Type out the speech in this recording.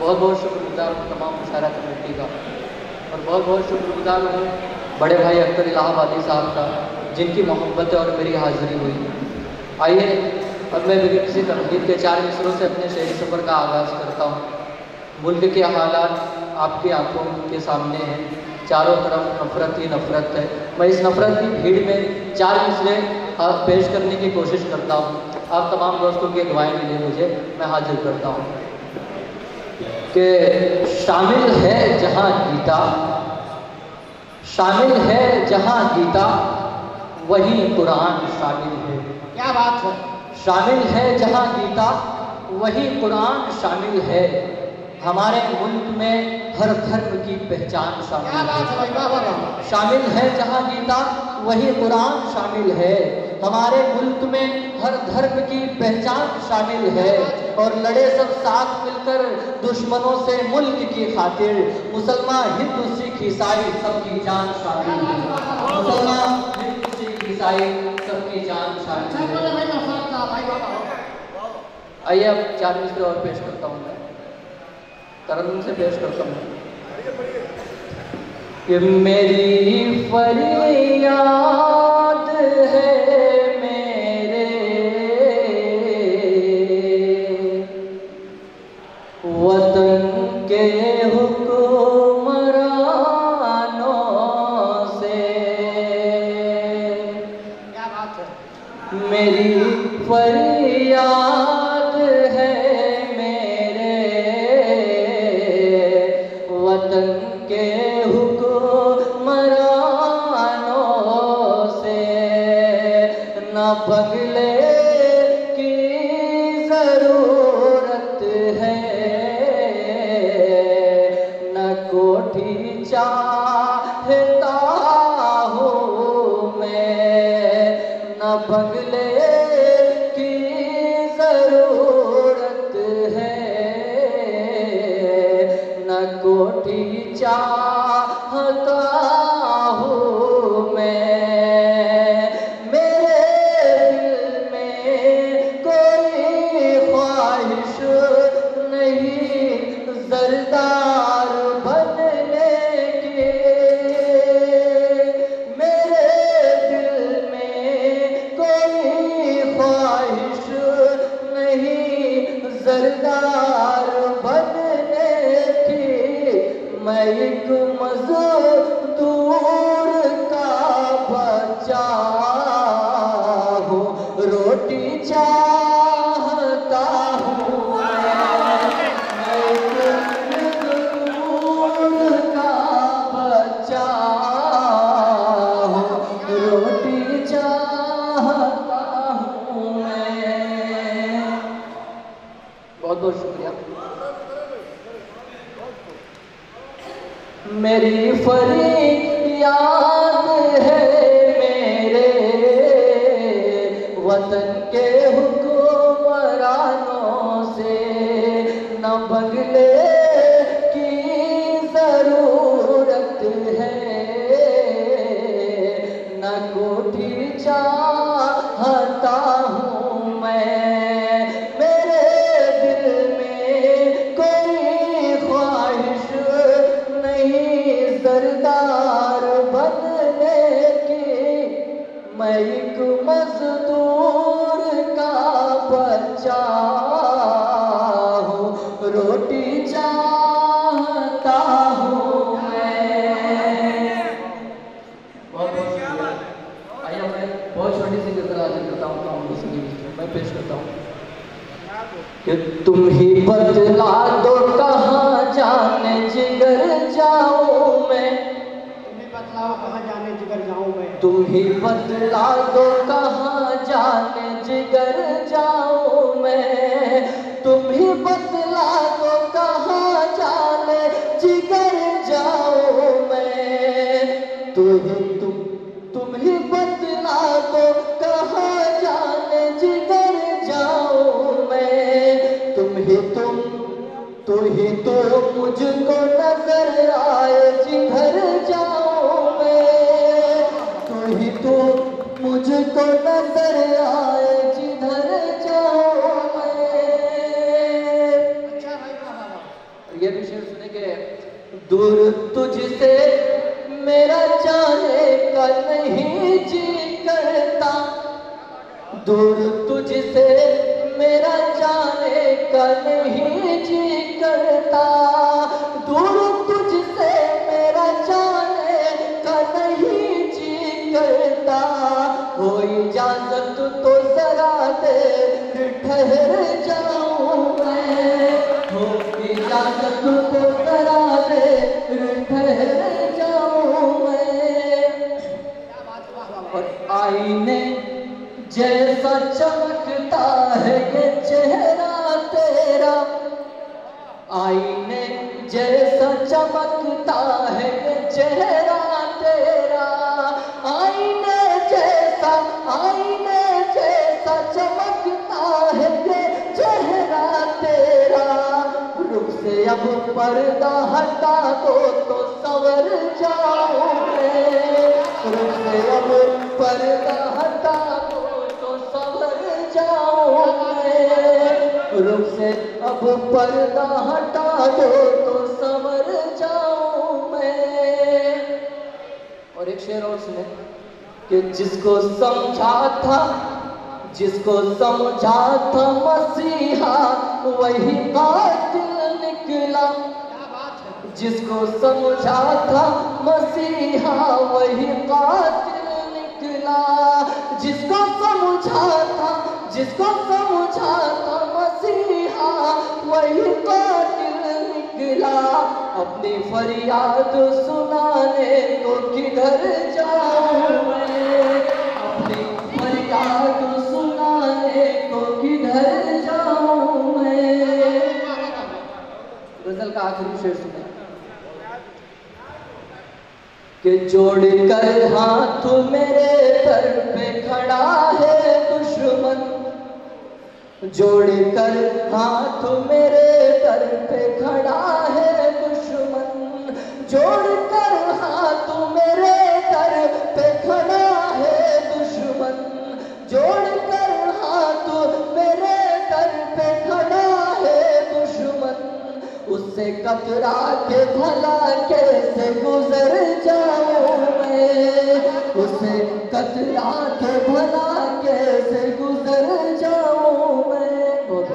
बहुत बहुत शुक्रगुजार हूँ तमाम मुशायरा कमेटी का, और बहुत बहुत शुक्रगुजार हूँ बड़े भाई अख्तर इलाहाबादी साहब का, जिनकी मोहब्बत और मेरी हाज़िरी हुई। आइए अब मैं बिना किसी तरकीब के 4 मिसरों से अपने शेरी सफ़र का आगाज़ करता हूँ। मुल्क के हालात आपकी आंखों के सामने हैं, चारों तरफ नफ़रत ही नफ़रत है। मैं इस नफ़रत की भीड़ में 4 मिसरे पेश करने की कोशिश करता हूँ। आप तमाम दोस्तों की दुआएं मिले मुझे, मैं हाजिर करता हूँ कि शामिल है जहाँ गीता, शामिल है जहाँ गीता, वहीं कुरान शामिल है। क्या बात है। शामिल है जहाँ गीता, वहीं कुरान शामिल है। हमारे मुल्क में हर धर्म की पहचान शामिल है। शामिल है जहाँ गीता, वही कुरान शामिल है। हमारे मुल्क में हर धर्म की पहचान शामिल है। और लड़े सब साथ मिलकर दुश्मनों से मुल्क की खातिर, मुसलमान हिंदू सिख ईसाई सबकी जान शामिल है। मुसलमान हिंदू सिख ईसाई सबकी जान शामिल है। आइए अब 4 मिसरे और पेश करता हूँ, मैं तरन्नुम से पेश करता हूँ कि मेरी फरियाद है मेरे वतन के हुक्मरानों से। क्या बात है। मेरी फरियाद है वतन के हुक्मरानों से, न बगले की ज़रूरत है, न कोठी चाहता हूँ मैं, न बगले की ज़रूरत है, न कोठी चाहता हूँ मैं। मेरे दिल में कोई ख्वाहिश नहीं ज़रदार बनने की। मेरे दिल में कोई ख्वाहिश नहीं ज़रदार बनने की। मैं एक मज़दूर का बच्चा हूँ, रोटी चाहता हूँ मैं एक मज़दूर का बच्चा हूँ, रोटी चाहता हूँ मैं। बहुत बहुत शुक्रिया। मेरी फरियाद है मेरे वतन के हुक्मरानों से, न बगले की ज़रूरत है, न कोठी चाहता हूँ मैं। मेरे दिल में कोई ख्वाहिश नहीं ज़रदार बनने की। मैं एक मज़दूर का बच्चा हूँ, रोटी चाहता हूँ मैं। आइए मैं बहुत छोटी सी गज़ल हाजिर करता हूँ, मैं पेश करता हूँ कि तुम ही बतला दो कहाँ जाने जिगर जाऊं मैं। तुम्हें बतलाओ कहाँ जाने जिगर जाऊं मैं। तुम ही बतला दो कहाँ जाने जिगर जाऊं मैं। तुम ही बतला दो कहाँ जाने जिगर जाऊं मैं। तुम ही बतला दो कहाँ जाने जिगर जाऊं मैं। तुम ही तो मुझको नजर आए जिधर जाऊं मैं। तू ही तो मुझको नजर आए जिधर जाऊं मैं। दूर तुझसे मेरा जाने का नहीं जी करता, दूर तुझसे मेरा जाने का नहीं जी करता, दूर तुझसे मेरा जाने का नहीं जी करता। हो इजाजत तो जरा देर ठहर जाऊं मैं, हो इजाजत तो जरा देर ठहर जाऊं मैं। और आईने जैसा चमकता है ये चेहरा तेरा, आईने जैसा चमकता है ये चेहरा तेरा, आईने जैसा चमकता है ये चेहरा तेरा। रुख से अब पर्दा हटा दो तो संवर जाऊं मैं, रुख से अब पर्दा हटा दो तो संवर जाऊं मैं, रुख से अब पर्दा हटा दो तो संवर जाऊं मैं। और एक शेर और सुने कि जिसको समझा था मसीहा वही कातिल निकला, जिसको समझा था मसीहा वही कातिल निकला, जिसको समझा था मसीहा वही कातिल निकला। अपनी फरियाद सुनाने को किधर जाऊं मैं, अपनी फरियाद सुनाने को किधर जाऊं मैं। गजल का आखिरी शेर सुने कि जोड़कर हाथ मेरे दर पे खड़ा है दुश्मन, जोड़कर हाथ मेरे दर पे खड़ा है दुश्मन, जोड़कर हाथ मेरे दर पे खड़ा है दुश्मन, जोड़कर हाथ मेरे दर पे खड़ा है दुश्मन। उससे कतरा के भला कैसे गुजर जाऊं मैं, उससे कतरा के भला कैसे गुजर जाऊं मैं। बहुत